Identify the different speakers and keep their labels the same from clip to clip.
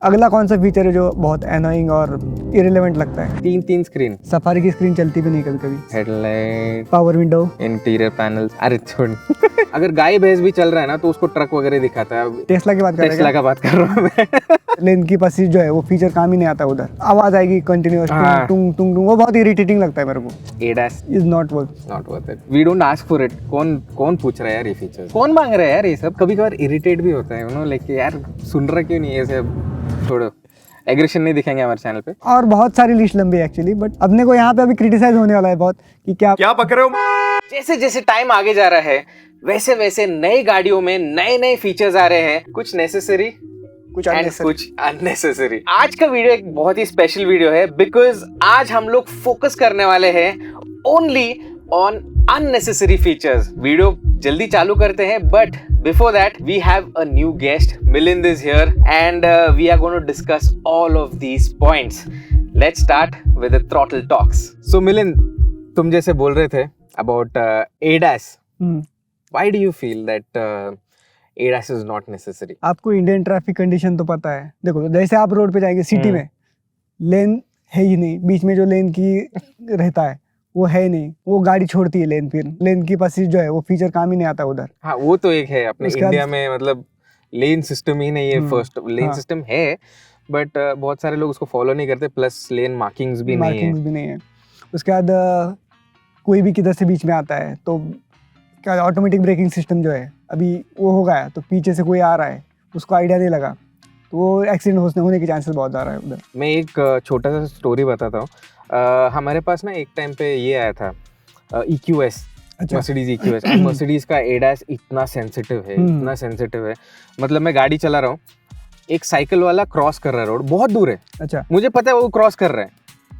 Speaker 1: अगला कौन सा फीचर है जो बहुत एनोइंग और इरेलेवेंट लगता है?
Speaker 2: तीन स्क्रीन,
Speaker 1: सफारी की स्क्रीन चलती भी नहीं कभी कभी।
Speaker 2: Headlight,
Speaker 1: power window,
Speaker 2: interior panels. अरे छोड़ अगर गाय भैंस भी चल रहा है ना तो उसको ट्रक वगैरह दिखाता है।
Speaker 1: टेस्ला की बात कर रहे
Speaker 2: टेस्ला का बात कर रहा हूँ मैं।
Speaker 1: हैं। लेन की पसीज जो है वो फीचर काम ही नहीं आता उधर। आवाज आएगी कंटिन्यूअस,
Speaker 2: हाँ।
Speaker 1: टुंग टुंग टुंग, वो बहुत इरिटेटिंग लगता है मेरे को।
Speaker 2: ADAS
Speaker 1: is not work.
Speaker 2: Not worth it, we don't ask for it. कौन पूछ रहा है यार ये फीचर्स? कौन मांग रहा है यार ये सब? कभी कभार इरिटेट भी होता है यू नो, लाइक यार सुन रहा क्यों नहीं ये सब? छोड़ो, एग्रेशन नहीं दिखेंगे हमारे चैनल पे।
Speaker 1: और बहुत सारी लिस्ट लंबी है एक्चुअली, बट अपने को यहाँ पे अभी क्रिटिसाइज होने वाला है बहुत कि क्या
Speaker 2: पक रहे हो? जैसे जैसे टाइम आगे जा रहा है वैसे वैसे नई गाड़ियों में नए फीचर्स आ रहे हैं, कुछ नेसेसरी
Speaker 1: कुछ
Speaker 2: एंड
Speaker 1: unnecessary।
Speaker 2: कुछ अननेसेसरी। आज का वीडियो एक बहुत ही स्पेशल वीडियो है बिकॉज आज हम लोग फोकस करने वाले हैं only on unnecessary features. Video जल्दी चालू करते हैं, but before that we have a new guest, Milind is here and we are going to discuss all of these points. Let's start with the throttle talks. So Milind, तुम जैसे बोल रहे थे about ADAS, why do you feel that ADAS is not necessary?
Speaker 1: आपको Indian traffic condition तो पता है। देखो जैसे आप रोड पे जाएंगे सिटी में, लेन है ही नहीं, बीच में जो लेन की रहता है वो है ही नहीं, वो गाड़ी छोड़ती है लेन, फिर लेन की पसीज जो है वो फीचर काम ही नहीं आता उधर।
Speaker 2: हाँ वो तो एक है अपने
Speaker 1: उसके बाद-
Speaker 2: इंडिया में, मतलब लेन सिस्टम ही नहीं है। फर्स्ट लेन
Speaker 1: हाँ।
Speaker 2: सिस्टम है बट बहुत सारे लोग उसको फॉलो नहीं करते, प्लस लेन मार्किंग्स भी नहीं है।
Speaker 1: मार्किंग्स भी नहीं है। उसके बाद कोई भी किधर से बीच में आता है तो क्या ऑटोमेटिक ब्रेकिंग सिस्टम जो है अभी वो हो गया, तो पीछे से कोई आ रहा है उसको आइडिया नहीं लगा तो वो एक्सीडेंट होने के चांसेस बहुत ज़्यादा है उधर।
Speaker 2: मैं एक छोटा सा स्टोरी बताता हूँ। हमारे पास ना एक टाइम पे ये आया था EQS,
Speaker 1: अच्छा।
Speaker 2: Mercedes EQS। मर्सिडीज का ADAS इतना सेंसिटिव है, इतना सेंसिटिव है। मतलब मैं गाड़ी चला रहा हूँ, एक साइकिल वाला क्रॉस कर रहा है रोड, बहुत दूर है,
Speaker 1: अच्छा।
Speaker 2: मुझे पता है वो क्रॉस कर रहा है,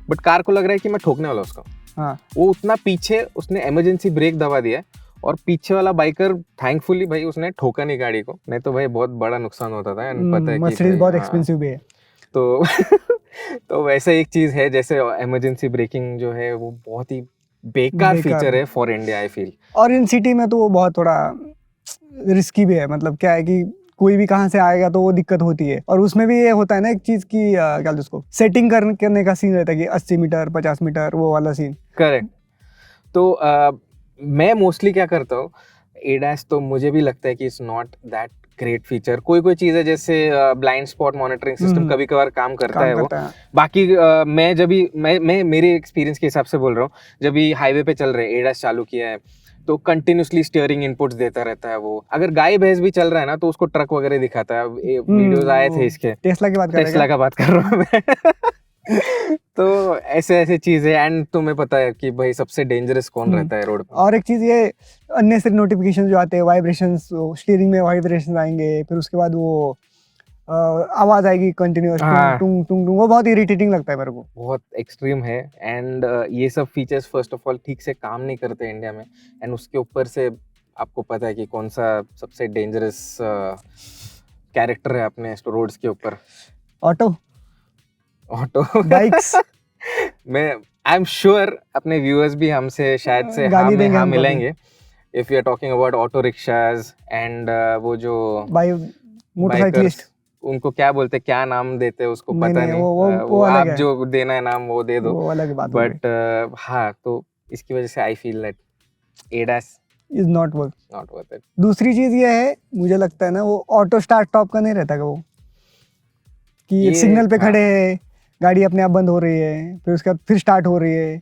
Speaker 2: बट कार को लग रहा है कि मैं ठोकने वाला उसको।
Speaker 1: हाँ।
Speaker 2: वो उतना पीछे, उसने इमरजेंसी ब्रेक दबा दिया और पीछे वाला बाइकर थैंकफुली भाई उसने ठोका नहीं गाड़ी को, नहीं तो भाई बहुत बड़ा नुकसान होता था। पता है कि
Speaker 1: मर्सिडीज
Speaker 2: भाई,
Speaker 1: बहुत
Speaker 2: हाँ,
Speaker 1: एक्सपेंसिव भी है
Speaker 2: तो तो वैसा एक चीज है, जैसे इमरजेंसी ब्रेकिंग जो है वो बहुत ही बेकार फीचर है फॉर इंडिया आई फील।
Speaker 1: और इन सिटी में तो वो बहुत थोड़ा रिस्की भी है। मतलब क्या है कि कोई भी कहाँ से आएगा तो वो दिक्कत होती है। और उसमें भी ये होता है ना एक चीज की क्या बोलते हैं उसको, सेटिंग करने का सीन रहता है कि 80 मीटर 50 मीटर वो वाला सीन।
Speaker 2: करेक्ट। तो मैं मोस्टली क्या करता हूँ, ADAS तो मुझे भी लगता है कि it's not that great feature. कोई चीज़ है जैसे ब्लाइंड स्पॉट मॉनिटरिंग सिस्टम कभी कभार काम करता है वो। बाकी मैं जब भी मैं मेरे एक्सपीरियंस के हिसाब से बोल रहा हूँ, जब भी हाईवे पे चल रहे हैं ADAS चालू किया है तो कंटिन्यूसली स्टीयरिंग इनपुट्स देता रहता है वो। अगर गाय भैंस भी चल रहा है ना तो उसको ट्रक वगैरह दिखाता है। वीडियोस आए थे इसके,
Speaker 1: टेस्ला की बात कर रहे हैं
Speaker 2: टेस्ला का बात कर रहा हूँ मैं। तो ऐसे चीज है। एंड तुम्हें पता है कि भाई सबसे डेंजरस कौन रहता है रोड पे।
Speaker 1: और एक चीज ये अननेसेसरी नोटिफिकेशन जो आते हैं, वाइब्रेशंस, स्टीयरिंग में वाइब्रेशंस आएंगे, फिर उसके बाद वो आवाज आएगी कंटिन्यूअस,
Speaker 2: हाँ।
Speaker 1: टुंग टुंग टुंग, वो बहुत इरिटेटिंग लगता है मेरे को।
Speaker 2: बहुत एक्सट्रीम है। एंड ये सब फीचर्स फर्स्ट ऑफ ऑल ठीक से काम नहीं करते इंडिया में, एंड उसके ऊपर से आपको पता है कि कौन सा सबसे डेंजरस कैरेक्टर है अपने रोड्स के ऊपर।
Speaker 1: Auto bikes.
Speaker 2: मैं आई एम श्योर अपने व्यूअर्स भी हमसे शायद से
Speaker 1: गाली देंगे हमको भी।
Speaker 2: मिलेंगे if you are talking about auto rickshaws and वो जो
Speaker 1: मोटरसाइकिलिस्ट,
Speaker 2: उनको क्या बोलते हैं, क्या नाम देते हैं उसको
Speaker 1: नहीं,
Speaker 2: पता
Speaker 1: नहीं,
Speaker 2: नहीं।
Speaker 1: वो
Speaker 2: आप
Speaker 1: अलग है।
Speaker 2: जो देना है नाम वो दे दो,
Speaker 1: वो अलग बात है।
Speaker 2: बट हाँ, तो इसकी वजह से आई feel that ADAS
Speaker 1: is not work.
Speaker 2: Not worth it.
Speaker 1: दूसरी चीज ये है, मुझे लगता है ना वो ऑटो स्टार्ट टॉप का नहीं रहता है वो, कि
Speaker 2: ये-
Speaker 1: सिग्नल पे
Speaker 2: हाँ।
Speaker 1: खड़े हैं, गाड़ी अपने आप बंद हो रही है, फिर उसके बाद फिर स्टार्ट हो रही है।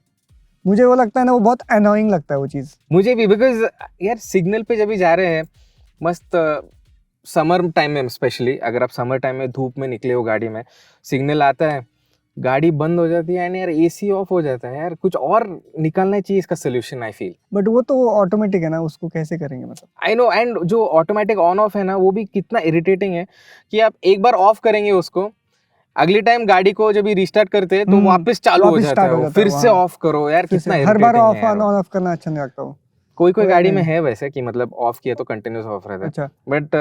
Speaker 1: मुझे वो लगता है ना वो बहुत अनोइंग लगता है वो चीज।
Speaker 2: मुझे भी, बिकॉज यार सिग्नल पे जब भी जा रहे हैं मस्त, समर टाइम में स्पेशली, अगर आप समर टाइम में धूप में निकले हो गाड़ी में, सिग्नल आता है, गाड़ी बंद हो जाती है एंड यार AC ऑफ हो जाता है यार, कुछ और निकालना चाहिए इसका सोल्यूशन आई फील।
Speaker 1: बट वो तो ऑटोमेटिक है ना, उसको कैसे करेंगे मतलब।
Speaker 2: I know. एंड जो ऑटोमेटिक ऑन ऑफ है ना वो भी कितना इरिटेटिंग है कि आप एक बार ऑफ करेंगे उसको, अगली टाइम गाड़ी को जब रिस्टार्ट करते हैं तो वापस चालू हो जाता है वो, फिर से ऑफ करो यार, कितना
Speaker 1: हर बार
Speaker 2: irritating है
Speaker 1: ऑन
Speaker 2: यार वो।
Speaker 1: ऑफ करना अच्छा नहीं लगता वो।
Speaker 2: कोई
Speaker 1: कोई
Speaker 2: गाड़ी में
Speaker 1: नहीं।
Speaker 2: है वैसे कि मतलब ऑफ किया तो कंटिन्यूस ऑफ रहता है,
Speaker 1: अच्छा।
Speaker 2: बट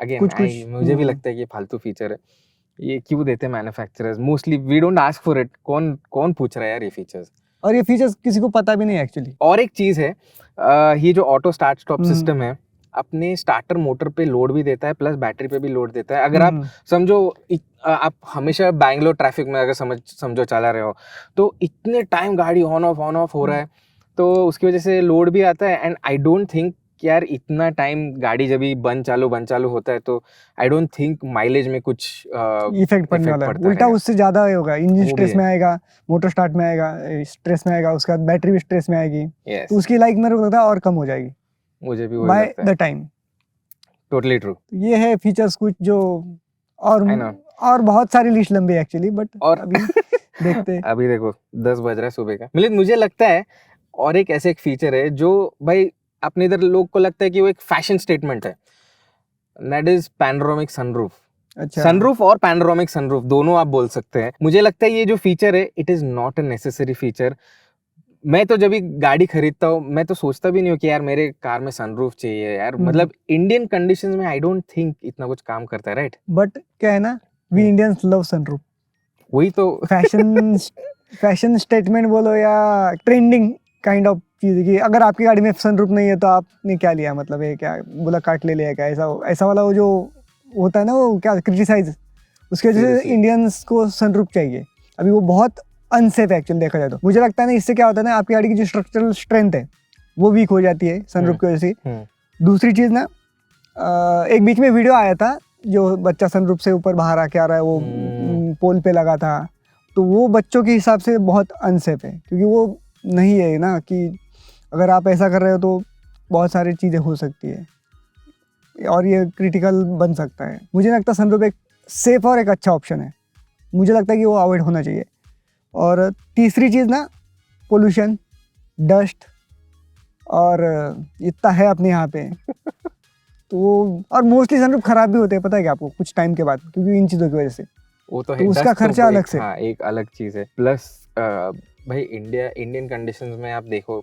Speaker 2: अगेन
Speaker 1: कुछ
Speaker 2: मुझे भी लगता है कि ये फालतू फीचर है। ये क्यों देते हैं manufacturers? Mostly we don't ask for it. कौन पूछ रहा है यार ये फीचर्स?
Speaker 1: और ये फीचर्स किसी को पता भी नहीं एक्चुअली।
Speaker 2: और एक चीज है, ये जो ऑटो स्टार्ट स्टॉप सिस्टम है, अपने स्टार्टर मोटर पे लोड भी देता है प्लस बैटरी पे भी लोड देता है। अगर आप समझो आप हमेशा बैंगलोर ट्रैफिक में अगर समझो चला रहे हो तो इतने टाइम गाड़ी ऑन ऑफ हो रहा है तो उसकी वजह से लोड भी आता है। एंड आई डोंट थिंक कि यार इतना टाइम गाड़ी जब भी बंद चालू होता है तो आई डोंट थिंक माइलेज में कुछ
Speaker 1: इफेक्ट पड़ने वाला है, उल्टा उससे ज्यादा होगा, इंजन स्ट्रेस में आएगा, मोटर स्टार्ट में आएगा, स्ट्रेस में आएगा, उसके बाद बैटरी भी स्ट्रेस में आएगी। तो उसकी लाइफ मेरे को लगता है और कम हो जाएगी
Speaker 2: मुझे भी वही
Speaker 1: बाय
Speaker 2: लगता है।
Speaker 1: The time.
Speaker 2: Totally true.
Speaker 1: ये है फीचर्स कुछ जो और बहुत सारी लिस्ट लंबी है एक्चुअली, बट
Speaker 2: और
Speaker 1: अभी देखते हैं।
Speaker 2: अभी देखो 10 बज रहा है सुबह का। मतलब मुझे लगता है और एक ऐसे एक फीचर है जो भाई अपने इधर लोग को लगता है कि वो एक फैशन स्टेटमेंट है, दैट इज पैनोरामिक सनरूफ।
Speaker 1: अच्छा,
Speaker 2: सनरूफ और पैनोरामिक सनरूफ दोनों आप बोल सकते हैं। मुझे लगता है ये जो फीचर है it is not a necessary feature. मैं तो जब भी गाड़ी खरीदता हूँ मैं तो सोचता भी नहीं हूँ कि यार मेरे कार में सनरूफ चाहिए यार। मतलब इंडियन कंडीशंस में आई डोंट थिंक इतना कुछ काम करता है, राइट?
Speaker 1: बट क्या है ना, वी इंडियंस लव सनरूफ।
Speaker 2: वही तो
Speaker 1: फैशन स्टेटमेंट बोलो या ट्रेंडिंग काइंड ऑफ चीज है कि अगर आपकी गाड़ी में सनरूफ नहीं है तो आपने क्या लिया, मतलब ये क्या बुला काट ले लिया क्या, ऐसा वाला वो जो होता है ना, वो क्या क्रिटिसाइज, उसकी वजह से इंडियंस को सनरूफ चाहिए। अभी वो बहुत अनसेफ है एक्चुअली देखा जाए तो। मुझे लगता है ना इससे क्या होता है ना, आपकी गाड़ी की जो स्ट्रक्चरल स्ट्रेंथ है वो वीक हो जाती है सनरूफ की वजह से। दूसरी चीज़ ना, एक बीच में वीडियो आया था जो बच्चा सनरूफ से ऊपर बाहर आके आ रहा है, वो पोल पे लगा था, तो वो बच्चों के हिसाब से बहुत अनसेफ है क्योंकि वो नहीं है ना कि अगर आप ऐसा कर रहे हो तो बहुत सारी चीज़ें हो सकती है और ये क्रिटिकल बन सकता है। मुझे लगता है सनरूफ एक सेफ और एक अच्छा ऑप्शन है, मुझे लगता है कि वो अवॉइड होना चाहिए। और तीसरी चीज़ ना, पोल्यूशन, डस्ट, और इतना है अपने यहाँ पे तो वो, और मोस्टली सनरूफ खराब भी होते हैं पता है क्या आपको, कुछ टाइम के बाद, क्योंकि इन चीज़ों की वजह से।
Speaker 2: वो तो
Speaker 1: तो
Speaker 2: है,
Speaker 1: उसका खर्चा अलग से।
Speaker 2: हाँ, एक अलग चीज़ है। प्लस भाई इंडियन कंडीशंस में आप देखो,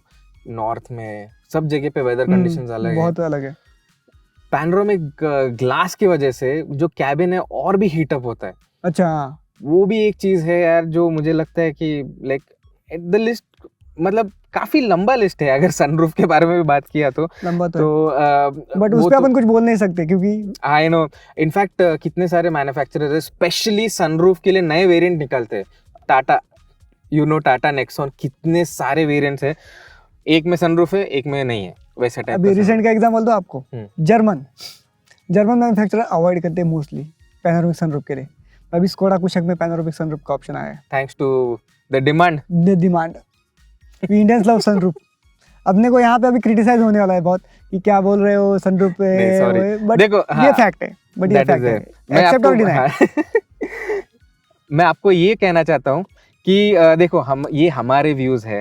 Speaker 2: नॉर्थ में सब जगह पे वेदर कंडीशंस अलग है,
Speaker 1: बहुत अलग है।
Speaker 2: पैनोरामिक ग्लास की वजह से जो कैबिन है और भी हीट अप होता है। अच्छा, वो भी एक चीज़ है यार जो मुझे लगता है कि लाइक द लिस्ट, मतलब काफी लंबा लिस्ट है अगर सनरूफ के बारे में भी बात किया तो
Speaker 1: लंबा तो बट उस पे अपन कुछ बोल नहीं सकते क्योंकि
Speaker 2: आई नो इनफैक्ट कितने सारे मैन्युफैक्चरर स्पेशली सनरूफ के लिए नए वेरिएंट निकालते हैं। टाटा, टाटा नेक्सॉन, कितने सारे वेरिएंट्स है, एक में सनरूफ है एक में नहीं है, वैसे टाइप।
Speaker 1: अभी रिसेंट का एग्जांपल दो आपको, जर्मन मैन्युफैक्चरर अवॉइड करते हैं मोस्टली पैनोरामिक सनरूफ के लिए। अभी स्कोडा कुशक में पैनोरामिक सनरूफ का ऑप्शन आया है,
Speaker 2: thanks to the demand.
Speaker 1: We Indians love sunroof. अपने को यहाँ पे अभी क्रिटिसाइज होने वाला है बहुत कि क्या बोल रहे हो सनरूफ पे, बट देखो ये फैक्ट है, बट ये फैक्ट है, एक्सेप्ट और डिनाई।
Speaker 2: मैं आपको ये कहना चाहता हूँ कि देखो ये हमारे व्यूज है,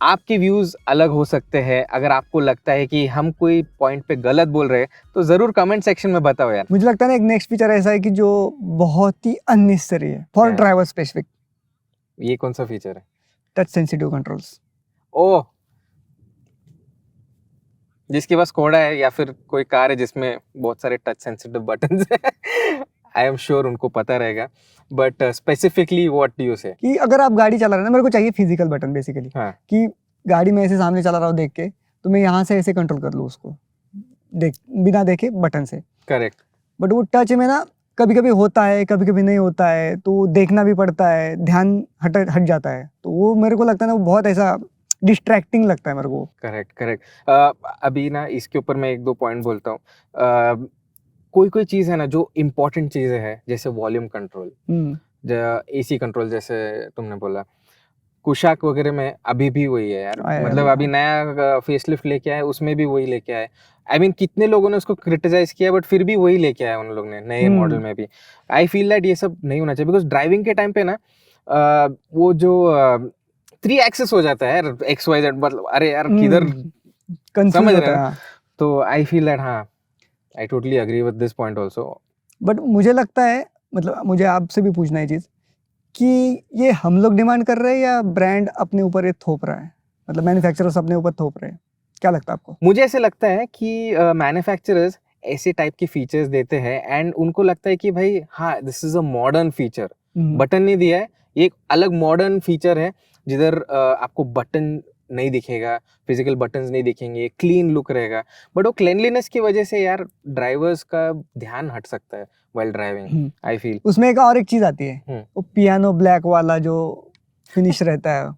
Speaker 2: आपके व्यूज अलग हो सकते हैं। अगर आपको लगता है कि हम कोई पॉइंट पे गलत बोल रहे हैं तो जरूर कमेंट सेक्शन में बताओ यार।
Speaker 1: मुझे लगता है ना एक नेक्स्ट फीचर ऐसा है कि जो बहुत ही अननेसेसरी है फॉर ड्राइवर स्पेसिफिक।
Speaker 2: ये कौन सा फीचर है? Touch
Speaker 1: sensitive controls.
Speaker 2: ओह, जिसके पास स्कोडा है या फिर कोई कार है जिसमें बहुत सारे टच सेंसिटिव बटन्स हैं, आई एम श्योर उनको पता रहेगा। But specifically what do you से कि
Speaker 1: अगर आप गाड़ी चला रहे हैं ना, मेरे को चाहिए फिजिकल बटन बेसिकली।
Speaker 2: हाँ।
Speaker 1: कि गाड़ी में ऐसे सामने चला रहा हूँ देख के, तो मैं यहाँ से ऐसे कंट्रोल कर लूँ उसको बिना देखे बटन से।
Speaker 2: करेक्ट।
Speaker 1: बट वो टच में ना कभी कभी होता है कभी कभी नहीं होता है, तो देखना भी पड़ता है, ध्यान हट जाता है, तो वो मेरे को लगता है ना वो बहुत ऐसा डिस्ट्रैक्टिंग लगता है मेरे को।
Speaker 2: करेक्ट। अभी ना इसके ऊपर मैं एक दो पॉइंट बोलता हूँ। कोई चीज़ है ना जो इम्पोर्टेंट चीज़ें है, जैसे वॉल्यूम कंट्रोल, AC कंट्रोल, जैसे तुमने बोला कुशाक वगैरह में अभी भी वही है यार। मतलब अभी नया फेसलिफ्ट लेके आए उसमें भी वही लेके आए। आई मीन कितने लोगों ने उसको क्रिटिसाइज किया बट फिर भी वही लेके आए उन लोग ने नए मॉडल में भी। आई फील दैट ये सब नहीं होना चाहिए, बिकॉज ड्राइविंग के टाइम पे ना वो जो 3 एक्सेस हो जाता है XYZ, मतलब अरे यार किधर समझ रहे हैं। तो आई फील दैट हाँ, I totally agree with this point also. But
Speaker 1: मुझे लगता है, मतलब मुझे आपसे भी पूछना है चीज़ कि ये हम लोग डिमांड कर रहे हैं या ब्रांड अपने ऊपर ये थोप रहा है, मतलब मैन्युफैक्चरर्स अपने ऊपर थोप रहे हैं, क्या लगता है आपको?
Speaker 2: मुझे ऐसे लगता है कि मैन्युफैक्चरर्स ऐसे टाइप की फीचर्स देते हैं एंड उनको लगता है कि भाई हाँ this is a modern feature. Button नहीं दिया है, ये एक अलग मॉडर्न फीचर है जिधर आपको बटन नहीं दिखेगा, फिजिकल बटन्स नहीं दिखेंगे, क्लीन लुक रहेगा, बट वो क्लीनलीनेस की वजह से यार ड्राइवर्स का ध्यान हट सकता है वाइल ड्राइविंग, आई फील।
Speaker 1: उसमें एक और एक चीज आती है, वो पियानो ब्लैक वाला जो फिनिश रहता है,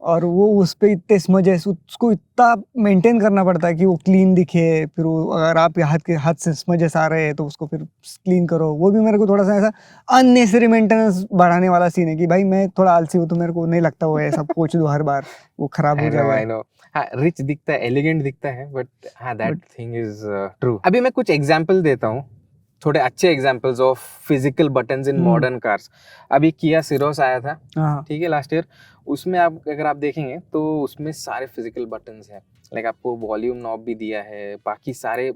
Speaker 1: और वो उस पे इतने स्मजेस, उसको इतना मेंटेन करना पड़ता है कि वो क्लीन दिखे। फिर वो अगर आप हाथ से स्मजेस आ रहे हैं तो उसको फिर क्लीन करो। वो भी मेरे को थोड़ा सा ऐसा अननेसेसरी मेंटेनेंस बढ़ाने वाला सीन है कि भाई मैं थोड़ा आलसी हूँ तो मेरे को नहीं लगता वो ऐसा पोंछ दूं हर बार, वो खराब हो जाएगा।
Speaker 2: आई नो, हाँ रिच दिखता है, एलिगेंट दिखता है, बट हाँ दैट थिंग इज ट्रू। अभी मैं कुछ एग्जांपल देता हूँ, थोड़े अच्छे examples of physical buttons in modern cars. अभी किया सिरोस आया था, ठीक है, लास्ट ईयर। उसमें आप अगर आप देखेंगे तो उसमें सारे फिजिकल बटन्स हैं, लाइक आपको वॉल्यूम नॉब भी दिया है, बाकी सारे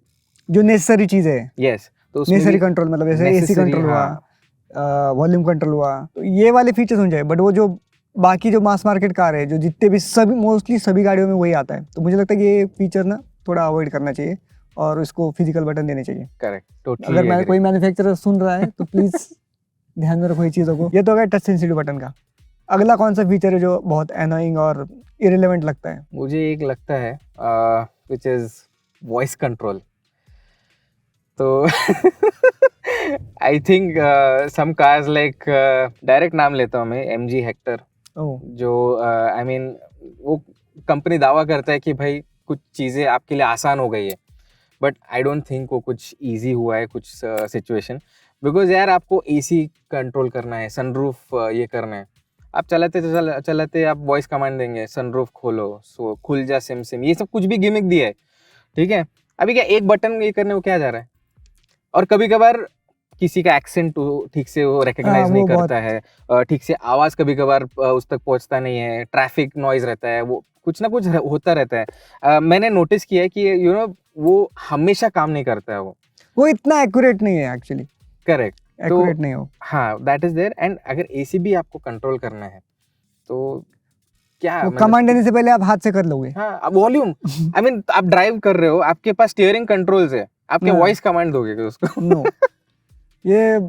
Speaker 1: जो नेसेसरी चीज है।
Speaker 2: यस, तो
Speaker 1: नेसेसरी कंट्रोल, मतलब जैसे एसी कंट्रोल हुआ, वॉल्यूम कंट्रोल हुआ, तो ये वाले फीचर्स होने चाहिए। बट वो जो बाकी जो मास मार्केट कार है, जो जितने भी सभी मोस्टली सभी गाड़ियों में वही आता है, तो मुझे लगता है कि ये फीचर ना थोड़ा अवॉइड करना चाहिए और इसको फिजिकल बटन देने चाहिए।
Speaker 2: Correct, totally.
Speaker 1: अगर मैं कोई मैन्युफैक्चरर सुन रहा है तो प्लीज ध्यान में रखो ये चीज़ों को। ये तो हो गया टच सेंसिटिव बटन का। अगला कौन सा फीचर है जो बहुत एनोइंग और इरेलेवेंट लगता है?
Speaker 2: मुझे एक लगता है विच इज वॉइस कंट्रोल। तो I think some cars like, direct नाम लेता हूँ मैं, MG हेक्टर, जो आई मीन वो कंपनी दावा करता है कि भाई कुछ चीज़ें आपके लिए आसान हो गई है, बट आई डोंट थिंक वो कुछ इजी हुआ है कुछ सिचुएशन। बिकॉज यार आपको AC कंट्रोल करना है, सनरूफ ये करना है, आप चलाते आप वॉइस कमांड देंगे, सनरूफ खोलो, सो खुल जा सिम सिम, ये सब कुछ भी गिमिक दिया है, ठीक है। अभी क्या एक बटन ये करने को क्या जा रहा है? और कभी कभार किसी का एक्सेंट ठीक से वो रिकग्नाइज नहीं करता है, ठीक से आवाज कभी कभार उस तक पहुंचता नहीं है, ट्रैफिक नॉइज रहता है, वो कुछ ना कुछ होता रहता है। मैंने नोटिस किया है कि यू नो वो हमेशा काम नहीं करता है, वो
Speaker 1: इतना एक्यूरेट नहीं है एक्चुअली।
Speaker 2: करेक्ट,
Speaker 1: एक्यूरेट नहीं हो।
Speaker 2: हाँ, दैट इज देयर। एंड अगर AC भी आपको कंट्रोल करना है तो क्या
Speaker 1: कमांड देने से पहले आप हाथ से कर लोगे।
Speaker 2: हाँ, वॉल्यूम, आई मीन आप ड्राइव कर रहे हो, आपके पास स्टीयरिंग कंट्रोल्स है, आपके वॉइस कमांड दोगे उसको?
Speaker 1: नो, ये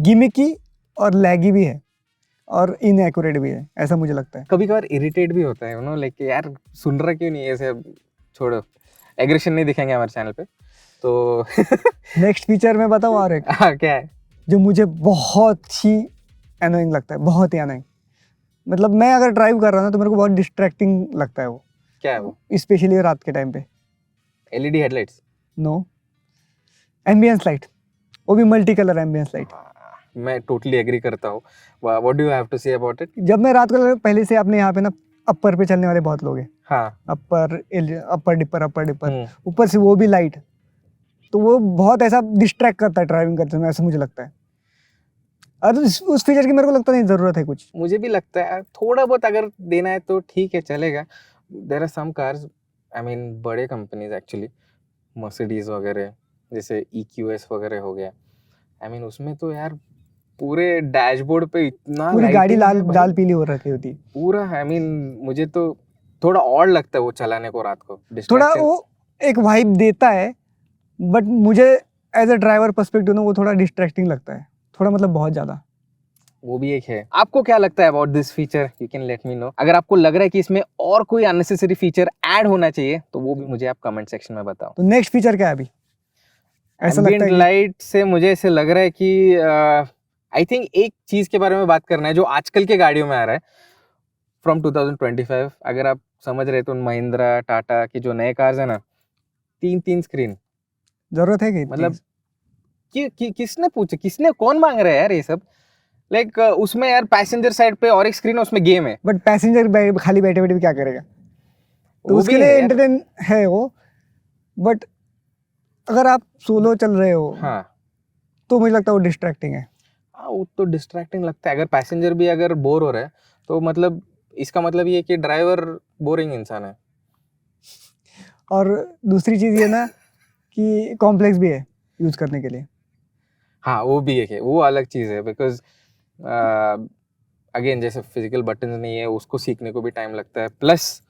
Speaker 1: गिमिकी और लैगी भी है और इनएक्यूरेट भी है, ऐसा मुझे लगता है।
Speaker 2: कभी कभार इरिटेट भी होता है, यू नो, लाइक यार सुन रहा क्यों नहीं है, ऐसे छोड़ो, एग्रेशन नहीं दिखेंगे हमारे चैनल पे। तो
Speaker 1: नेक्स्ट फीचर में बताओ और एक।
Speaker 2: हाँ, क्या है
Speaker 1: जो मुझे बहुत ही एनोइंग लगता है, बहुत ही एनोइंग, मतलब मैं अगर ड्राइव कर रहा हूँ तो मेरे को बहुत डिस्ट्रैक्टिंग लगता है वो।
Speaker 2: क्या है वो?
Speaker 1: स्पेशली रात के टाइम पे।
Speaker 2: LED headlights?
Speaker 1: No, ambience light, वो भी मल्टी कलर एम्बियंस लाइट।
Speaker 2: मैं टोटली एग्री करता हूँ। What do you have to say about it?
Speaker 1: जब मैं रात को, पहले से आपने यहाँ पे ना अपर पे चलने वाले बहुत लोग हैं।
Speaker 2: हाँ,
Speaker 1: अपर डिपर, ऊपर से वो भी लाइट, तो वो बहुत ऐसा डिस्ट्रैक्ट करता है ड्राइविंग करते समय, ऐसा मुझे लगता है। और उस फीचर की मेरे को लगता नहीं जरूरत है कुछ।
Speaker 2: मुझे भी लगता है थोड़ा बहुत अगर देना है तो ठीक है, चलेगा। There are some cars, I mean बड़े कंपनीज एक्चुअली, मर्सिडीज वगैरह, जैसे EQS वगैरह हो गया, आई मीन उसमें तो यार पूरे डैशबोर्ड पे इतना
Speaker 1: पूरी गाड़ी लाल पीली हो रखी होती
Speaker 2: पूरा। आई मीन मुझे तो थोड़ा और लगता है वो चलाने को रात को,
Speaker 1: थोड़ा वो एक वाइब देता है, बट मुझे एज अ ड्राइवर पर्सपेक्टिव ना वो थोड़ा डिस्ट्रैक्टिंग लगता है, थोड़ा मतलब बहुत ज्यादा।
Speaker 2: वो भी एक है। आपको क्या लगता है about this feature? You can let me know. अगर आपको लग रहा है कि इसमें और कोई अननेसेसरी फीचर ऐड होना चाहिए तो वो भी मुझे आप कमेंट सेक्शन में बताओ।
Speaker 1: तो नेक्स्ट फीचर क्या है अभी?
Speaker 2: ऐसा लगता है लाइट से मुझे ऐसे लग रहा है कि आई थिंक एक चीज के बारे में बात करना है जो आजकल के गाड़ियों में आ रहा है फ्रॉम 2025। अगर आप समझ रहे तो महिंद्रा, टाटा की जो नए कार्स है ना, 3 स्क्रीन
Speaker 1: जरूरत है कि
Speaker 2: मतलब किसने पूछा, किसने, कौन मांग रहा है यार ये सब? लाइक उसमें यार पैसेंजर साइड पे और एक स्क्रीन, उसमें गेम है,
Speaker 1: बट पैसेंजर खाली बैठे बैठे भी क्या करेगा? तो उसके लिए एंटरटेन है वो, बट अगर आप सोलो चल रहे हो,
Speaker 2: हाँ,
Speaker 1: तो मुझे लगता है वो डिस्ट्रैक्टिंग है।
Speaker 2: हाँ, वो तो डिस्ट्रैक्टिंग लगता है। अगर पैसेंजर भी अगर बोर हो रहा है तो मतलब इसका मतलब ये कि ड्राइवर बोरिंग इंसान है।
Speaker 1: और दूसरी चीज ये ना कि कॉम्प्लेक्स भी है यूज करने के लिए।
Speaker 2: हाँ, वो भी एक है, वो अलग चीज है। बिकॉज अगेन जैसे फिजिकल बटन नहीं है, उसको सीखने को भी टाइम लगता है। प्लस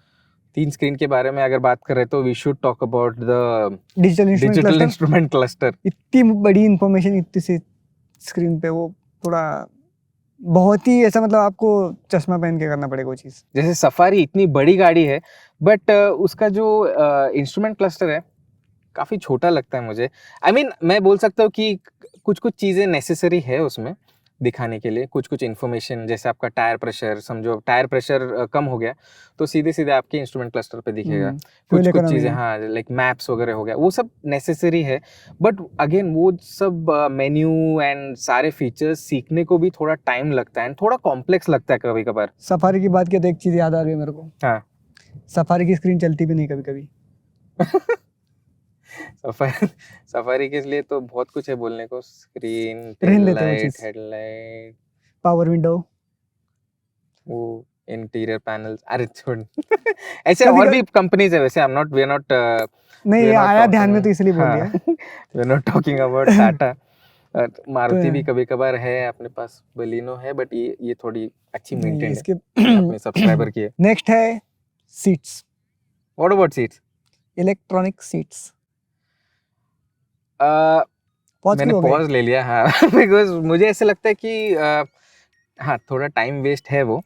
Speaker 2: 3 स्क्रीन के बारे में अगर बात करें तो we should talk about the digital instrument cluster.
Speaker 1: इतनी बड़ी इंफॉर्मेशन इतनी सी स्क्रीन पे, वो थोड़ा बहुत ही ऐसा, मतलब आपको चश्मा पहन के करना पड़ेगा वो चीज़।
Speaker 2: जैसे सफारी इतनी बड़ी गाड़ी है, बट उसका जो इंस्ट्रूमेंट क्लस्टर है काफ़ी छोटा लगता है मुझे। आई मीन मैं बोल सकता हूँ कि कुछ कुछ चीज़ें नेसेसरी है उसमें दिखाने के लिए, कुछ कुछ इन्फॉर्मेशन, जैसे आपका टायर प्रेशर, समझो टायर प्रेशर कम हो गया तो सीधे सीधे आपके इंस्ट्रूमेंट क्लस्टर पे दिखेगा।
Speaker 1: फ्यूल
Speaker 2: कुछ कुछ
Speaker 1: इकोनॉमी
Speaker 2: चीज़ें, हाँ, लाइक मैप्स वगैरह हो गया, वो सब नेसेसरी है। बट अगेन वो सब मेन्यू एंड सारे फीचर्स सीखने को भी थोड़ा टाइम लगता है एंड थोड़ा कॉम्प्लेक्स लगता है कभी कभार।
Speaker 1: सफारी की बात किया तो एक चीज़ याद आ गई मेरे को।
Speaker 2: हाँ।
Speaker 1: सफारी की स्क्रीन चलती भी नहीं कभी कभी।
Speaker 2: सफारी के लिए तो बहुत कुछ है बोलने को, स्क्रीन,
Speaker 1: रहने
Speaker 2: टेल
Speaker 1: देते हैं वो
Speaker 2: लाइट,
Speaker 1: चीज़।
Speaker 2: Headlight,
Speaker 1: power window.
Speaker 2: वो इंटीरियर पैनल्स, अरे छोड़। ऐसे
Speaker 1: कभी
Speaker 2: और
Speaker 1: कभी
Speaker 2: भी कंपनीज है वैसे, वी आर नॉट
Speaker 1: नहीं, ये आया ध्यान में तो इसलिए बोल दिया।
Speaker 2: We are not talking about Tata. Maruti भी
Speaker 1: तो
Speaker 2: कभी कभार है अपने पास, बलिनो है, बट ये थोड़ी अच्छी
Speaker 1: नहीं,
Speaker 2: मेंटेन है
Speaker 1: इसके
Speaker 2: अपने सब्सक्राइबर की है।
Speaker 1: नेक्स्ट है seats,
Speaker 2: what about seats?
Speaker 1: Electronic seats. Pause
Speaker 2: मैंने
Speaker 1: क्यों हो गए?
Speaker 2: पॉज ले लिया, हाँ। बिकॉज मुझे ऐसे लगता है कि हाँ, थोड़ा टाइम वेस्ट है वो।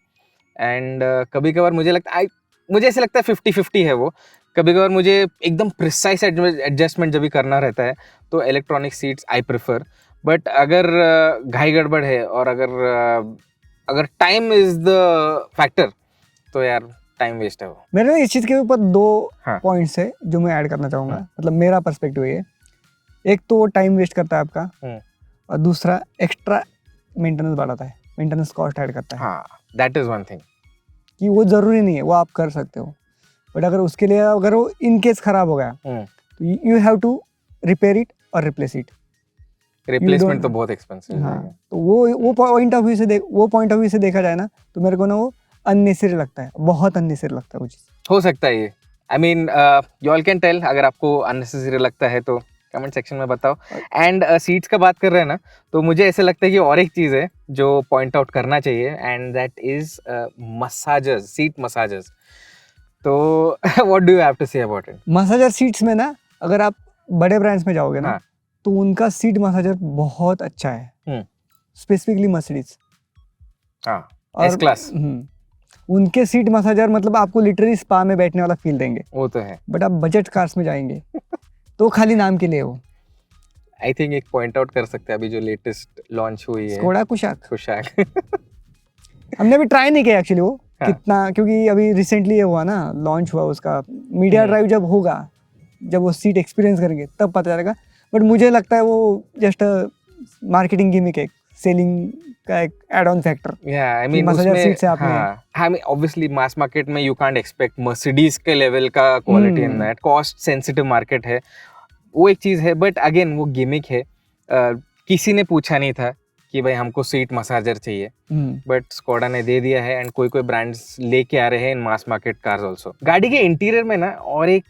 Speaker 2: एंड कभी कभार मुझे ऐसे लगता है 50-50 है वो। कभी कभार मुझे एकदम प्रिसाइज एडजस्टमेंट जब भी करना रहता है तो electronic seats I prefer. But अगर घाई गड़बड़ है और अगर टाइम इज द फैक्टर तो यार टाइम वेस्ट है वो।
Speaker 1: मेरे ना इस चीज़ के ऊपर दो
Speaker 2: हाँ।
Speaker 1: पॉइंट्स है जो मैं ऐड करना चाहूँगा।
Speaker 2: हाँ।
Speaker 1: मतलब मेरा पर्सपेक्टिव ये, एक तो वो टाइम वेस्ट करता है आपका, और दूसरा एक्स्ट्रा मेंटेनेंस बढ़ाता है, मेंटेनेंस कॉस्ट ऐड करता है।
Speaker 2: हाँ, दैट इज वन थिंग
Speaker 1: कि वो ज़रूरी नहीं है, वो आप कर सकते हो, बट अगर उसके लिए अगर वो इन केस ख़राब हो गया तो you have to repair it और रिप्लेस इट।
Speaker 2: रिप्लेसमेंट तो बहुत एक्सपेंसिव
Speaker 1: हाँ,
Speaker 2: है।
Speaker 1: तो वो पॉइंट ऑफ व्यू से देखा जाए ना, तो मेरे को ना वो अननेसेसरी लगता है, बहुत अननेसेसरी लगता है वो चीज़।
Speaker 2: हो सकता है ये, I mean you all can tell अगर आपको अननेसेसरी लगता है तो कमेंट सेक्शन में बताओ। एंड सीट्स का बात कर रहे हैं ना, तो मुझे ऐसे लगता है कि और एक चीज़ है जो पॉइंट आउट करना चाहिए, and that is massagers, seat massagers. तो what do you have to say about it?
Speaker 1: Massager seats में ना, अगर आप बड़े ब्रांड्स में जाओगे ना,
Speaker 2: हाँ।
Speaker 1: तो उनका सीट मसाजर बहुत अच्छा है, स्पेसिफिकली मर्सिडीज।
Speaker 2: हाँ,
Speaker 1: और
Speaker 2: एस क्लास।
Speaker 1: उनके सीट मसाजर मतलब आपको लिटरली स्पा में बैठने वाला फील देंगे।
Speaker 2: वो तो है।
Speaker 1: बट आप बजट कार्स में जाएंगे तो खाली नाम के लिए हो।
Speaker 2: आई थिंक एक पॉइंट आउट कर सकते हैं अभी जो लेटेस्ट लॉन्च हुई है,
Speaker 1: स्कोडा कुशाक।
Speaker 2: कुशाक।
Speaker 1: हमने अभी ट्राई नहीं किया एक्चुअली वो
Speaker 2: हाँ।
Speaker 1: कितना, क्योंकि अभी रिसेंटली ये हुआ ना, लॉन्च हुआ उसका। मीडिया ड्राइव जब होगा, जब वो सीट एक्सपीरियंस करेंगे तब पता चलेगा। बट मुझे लगता है वो जस्ट मार्केटिंग गिमिक है, सेलिंग का एक add on factor.
Speaker 2: Yeah, I mean
Speaker 1: मसाजर
Speaker 2: उसमें,
Speaker 1: सीट से आपने
Speaker 2: हाँ, I mean obviously mass market में you can't expect Mercedes के लेवल का quality in that, cost sensitive market है, वो एक चीज़ है। बट अगेन वो गिमिक है। किसी ने पूछा नहीं था कि भाई हमको सीट मसाजर चाहिए, बट स्कोडा ने दे दिया है, एंड कोई कोई ब्रांड्स लेके आ रहे हैं इन मास मार्केट कार्स ऑल्सो। गाड़ी के इंटीरियर में ना और एक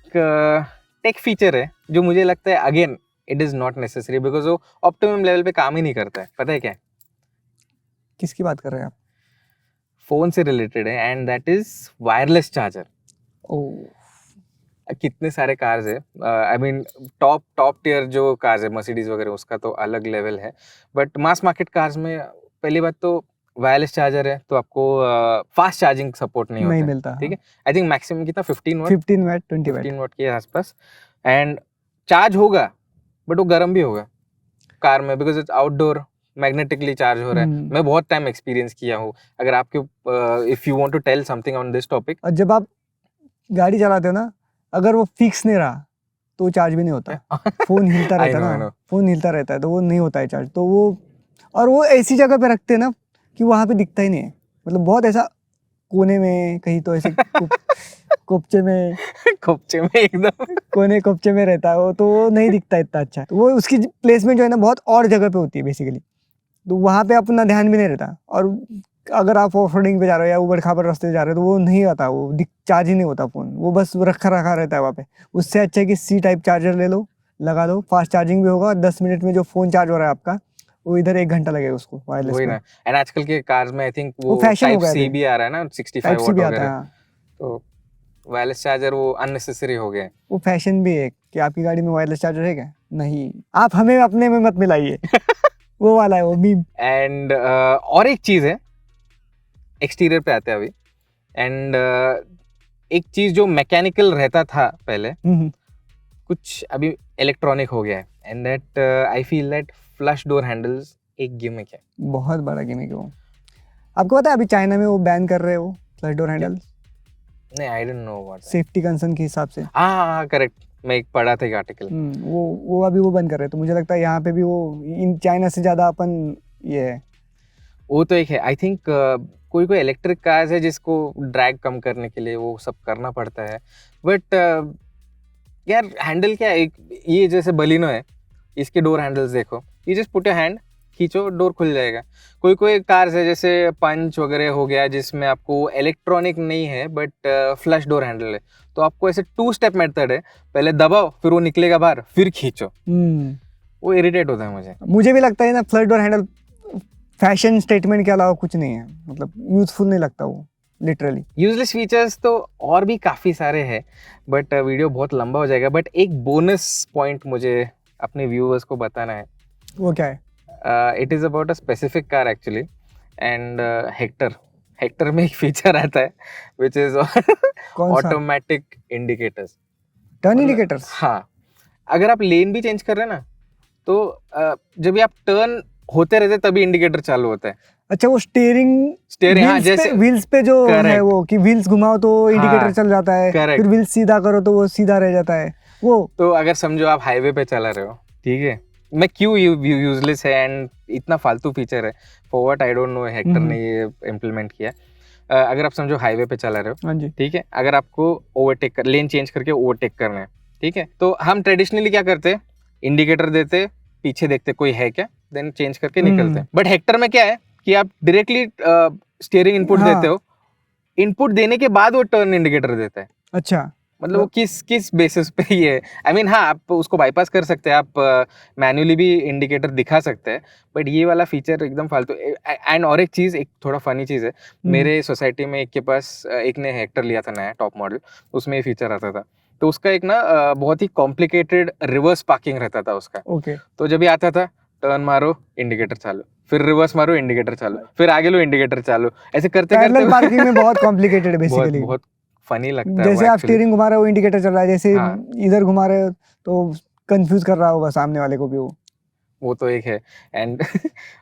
Speaker 2: टेक फीचर है जो मुझे लगता है again it is not necessary, because वो ऑप्टिमम लेवल पे काम ही नहीं करता है। पता है क्या?
Speaker 1: किसकी बात कर रहे हैं आप?
Speaker 2: फोन से रिलेटेड है, and that is wireless charger. कितने सारे कार्स है, आई मीन टॉप टियर जो कार्स है मर्सिडीज वगैरह, उसका तो अलग लेवल है, बट मास मार्केट कार्स में पहली बात तो वायरलेस चार्जर है तो आपको फास्ट चार्जिंग सपोर्ट नहीं होता
Speaker 1: मिलता।
Speaker 2: ठीक है। आई थिंक मैक्सिमम कितना 15
Speaker 1: वाट 20
Speaker 2: वाट के आसपास, एंड चार्ज होगा बट वो गर्म भी होगा कार में, because it's outdoor, magnetically charge हो रहा है। मैं बहुत टाइम एक्सपीरियंस किया हूँ। अगर आपके if you want to tell something on this topic,
Speaker 1: और जब आप गाड़ी चलाते हो ना, अगर वो फिक्स नहीं रहा तो चार्ज भी नहीं होता। फोन हिलता रहता है ना, फोन हिलता रहता है तो वो नहीं होता है चार्ज। तो वो, और वो ऐसी जगह पे रखते हैं ना कि वहाँ पे दिखता ही नहीं है, मतलब बहुत ऐसा कोने में कहीं तो ऐसे कोपचे में एकदम कोपचे में रहता है वो, तो वो नहीं दिखता इतना अच्छा। तो वो उसकी प्लेसमेंट जो है ना बहुत और जगह पे होती है बेसिकली, तो वहाँ पे अपना ध्यान भी नहीं रहता। और अगर आप ऑफ रोडिंग पे जा रहे हो या ऊबड़ खाबड़ रास्ते पे जा रहे हो तो वो नहीं आता, वो चार्ज ही नहीं होता फ़ोन, वो बस रखा रहता है वहाँ पे। उससे अच्छा है कि सी टाइप चार्जर ले लो, लगा दो, फास्ट चार्जिंग भी होगा। 10 मिनट में जो फ़ोन चार्ज हो रहा है आपका, वो इधर 1 घंटा लगेगा उसको वायरलेस में।
Speaker 2: एंड आजकल के कार्स में आई थिंक वो
Speaker 1: फैशन हो
Speaker 2: टाइप
Speaker 1: गया
Speaker 2: सी भी आ रहा है ना, 65
Speaker 1: टाइप सी
Speaker 2: वाट
Speaker 1: भी आता
Speaker 2: वगैरह,
Speaker 1: है।
Speaker 2: तो वायरलेस चार्जर वो अननेसेसरी हो गया है।
Speaker 1: वो फैशन भी है कि आपकी गाड़ी में वायरलेस चार्जर है क्या? नहीं, आप हमें अपने में मत मिलाइए। वो वाला है वो मीम।
Speaker 2: एंड और एक चीज है, एक्सटीरियर पे आते हैं अभी। एंड एक चीज जो मैकेनिकल रहता था पहले, कुछ अभी इलेक्ट्रॉनिक हो गया है। And that I feel that flush door handles एक गिमिक है।
Speaker 1: बहुत बड़ा गिमिक है वो। आपको पता है अभी चाइना में वो बैन कर रहे हैं वो फ्लश डोर हैंडल,
Speaker 2: नहीं, I don't know what.
Speaker 1: Safety concern के हिसाब से।
Speaker 2: हाँ करेक्ट, मैं एक पढ़ा था एक आर्टिकल।
Speaker 1: वो अभी वो बंद कर रहे हैं, तो मुझे लगता है यहाँ पे भी वो इन चाइना से ज्यादा अपन ये है।
Speaker 2: वो तो एक है, आई थिंक कोई कोई इलेक्ट्रिक कार्स है जिसको ड्रैग कम करने के लिए वो सब करना पड़ता है। बट यार हैंडल क्या है, ये जैसे बलिनो है, इसके डोर हैंडल्स देखो, ये जस्ट पुट योर हैंड, खींचो, डोर खुल जाएगा। कोई कोई कार्स है जैसे पंच वगैरह हो गया, जिसमें आपको इलेक्ट्रॉनिक नहीं है बट फ्लश डोर हैंडल है, तो आपको ऐसे 2 स्टेप मेथड है, पहले दबाओ फिर वो निकलेगा बाहर, फिर खींचो। वो इरिटेट होता है
Speaker 1: मुझे भी लगता है ना, flush door handle fashion statement के अलावा कुछ नहीं है, मतलब यूजफुल नहीं लगता वो लिटरली।
Speaker 2: यूजलेस फीचर्स तो और भी काफ़ी सारे हैं, बट वीडियो बहुत लंबा हो जाएगा। बट एक बोनस पॉइंट मुझे अपने व्यूअर्स को बताना है।
Speaker 1: वो क्या है?
Speaker 2: It is about a specific car actually, and Hector में एक फीचर आता है which is automatic indicators,
Speaker 1: turn indicators.
Speaker 2: हाँ, अगर आप लेन भी चेंज कर रहे हैं ना, तो जब भी आप टर्न होते रहते तभी इंडिकेटर चालू होता है।
Speaker 1: अच्छा, वो स्टीयरिंग
Speaker 2: हाँ, जैसे
Speaker 1: व्हील्स पे जो है वो, कि व्हील्स घुमाओ तो इंडिकेटर
Speaker 2: हाँ,
Speaker 1: चल जाता है,
Speaker 2: correct.
Speaker 1: फिर व्हील्स सीधा करो तो वो सीधा रह जाता है वो।
Speaker 2: तो अगर समझो आप हाईवे पे चला रहे हो, ठीक है, मैं क्यों यूजलेस है एंड इतना फालतू फीचर है, for what I don't know, Hector ने ये इम्प्लीमेंट किया। अगर आप समझो हाईवे पे चला रहे हो,
Speaker 1: हाँ जी,
Speaker 2: ठीक है, अगर आपको ओवरटेक कर, लेन चेंज करके ओवरटेक करना है, ठीक है, तो हम ट्रेडिशनली क्या करते हैं, इंडिकेटर देते, पीछे देखते कोई है क्या, देन चेंज करके निकलते हैं। बट हेक्टर में क्या है कि आप डायरेक्टली स्टीयरिंग इनपुट देते हो, इनपुट देने के बाद वो टर्न इंडिकेटर देता है।
Speaker 1: अच्छा,
Speaker 2: मतलब वो किस बेसिस पे ये है? आई मीन हाँ, आप उसको बाईपास कर सकते हैं, आप मैन्युअली भी इंडिकेटर दिखा सकते हैं, बट ये वाला फीचर एकदम फालतू। एंड और एक चीज़, एक थोड़ा फनी चीज़ है, मेरे सोसाइटी में एक के पास एक ने हेक्टर लिया था नया टॉप मॉडल, उसमें ये फीचर आता था। तो उसका एक ना बहुत ही कॉम्प्लिकेटेड रिवर्स पार्किंग रहता था उसका।
Speaker 1: ओके।
Speaker 2: तो जब ये आता था, टर्न मारो इंडिकेटर चालू, फिर रिवर्स मारो इंडिकेटर चालू, फिर आगे लो इंडिकेटर चालू, ऐसे करते
Speaker 1: पैरेलल पार्किंग में बहुत कॉम्प्लिकेटेड है बेसिकली।
Speaker 2: बहुत फनी लगता है।
Speaker 1: जैसे आप स्टीयरिंग घुमा रहे हो, इंडिकेटर चल रहा है, जैसे
Speaker 2: हाँ,
Speaker 1: इधर घुमा रहे हो तो कंफ्यूज कर रहा होगा सामने वाले को भी वो
Speaker 2: तो एक है। एंड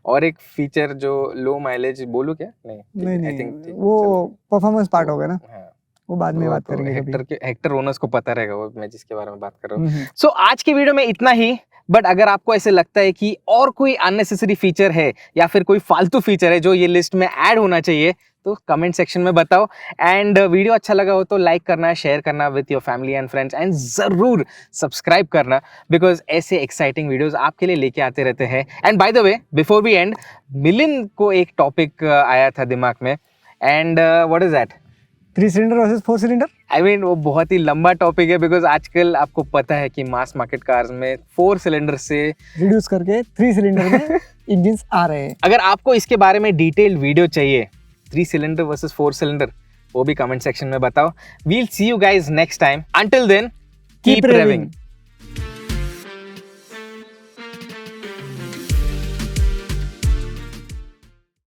Speaker 2: और एक फीचर जो लो माइलेज, बोलूं क्या? नहीं,
Speaker 1: वो परफॉर्मेंस पार्ट हो गया ना,
Speaker 2: हाँ,
Speaker 1: वो बाद में बात
Speaker 2: तो
Speaker 1: करेंगे।
Speaker 2: हेक्टर ओनर्स को पता रहेगा वो मैं जिसके बारे में बात कर रहा हूँ। सो आज की वीडियो में इतना ही। बट अगर आपको ऐसे लगता है कि और कोई अननेसेसरी फीचर है या फिर कोई फालतू फीचर है जो ये लिस्ट में ऐड होना चाहिए, तो कमेंट सेक्शन में बताओ। एंड वीडियो अच्छा लगा हो तो लाइक करना, शेयर करना with your family and friends, and जरूर सब्सक्राइब करना, बिकॉज ऐसे एक्साइटिंग वीडियोस आपके लिए लेके आते रहते हैं। And by the way, before we end, Milind को एक टॉपिक आया था दिमाग में, and what is that?
Speaker 1: 3 cylinder versus 4 cylinder.
Speaker 2: I mean वो बहुत ही लंबा टॉपिक है, बिकॉज आजकल आपको पता है कि मास मार्केट कार्स में 4 सिलेंडर से
Speaker 1: रिड्यूस करके 3 सिलेंडर में इंजन्स आ रहे हैं।
Speaker 2: अगर आपको इसके बारे में डिटेल्ड वीडियो चाहिए, 3 सिलेंडर वर्सेस 4 सिलेंडर, वो भी कमेंट सेक्शन में बताओ। We'll see you guys next time. Until then, keep raving.